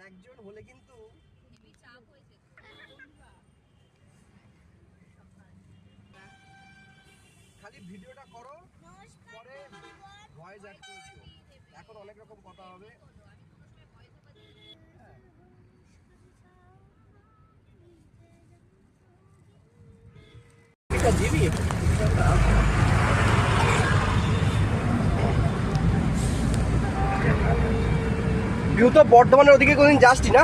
একজন হলে কিন্তু খালি ভিডিওটা করো, পরে ভয়েস অ্যাড করে দিও। এখন অনেক রকম কথা হবে। এটা দিবি তুই তো বর্ধমানের ওদিকে কোনদিন যাসনি না?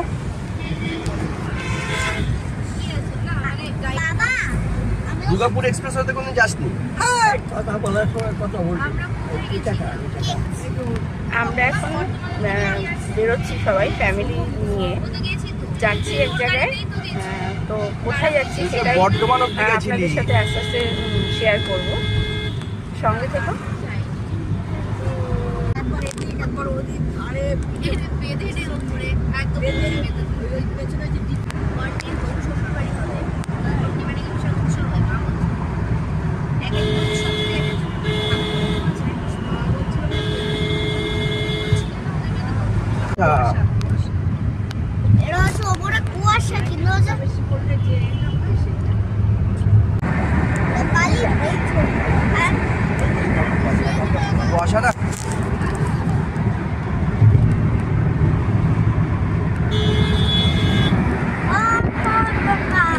দুর্গাপুর এক্সপ্রেস ওতে কোনদিন যাসনি? কথা বলার সময় কথা বলছি। আমরা এখন বেরোচ্ছি সবাই ফ্যামিলি নিয়ে, যাচ্ছি এক জায়গায়। তো কোথায় যাচ্ছি সেটাই আপনাদের সাথে আস্তে আস্তে শেয়ার করবো, সঙ্গে থেকো।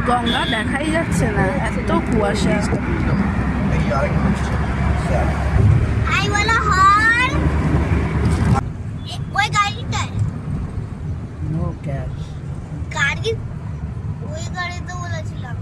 গঙ্গা দেখাই যাচ্ছে না, এত কুয়াশা। গাড়ি ওই গাড়িতে বলেছিলাম।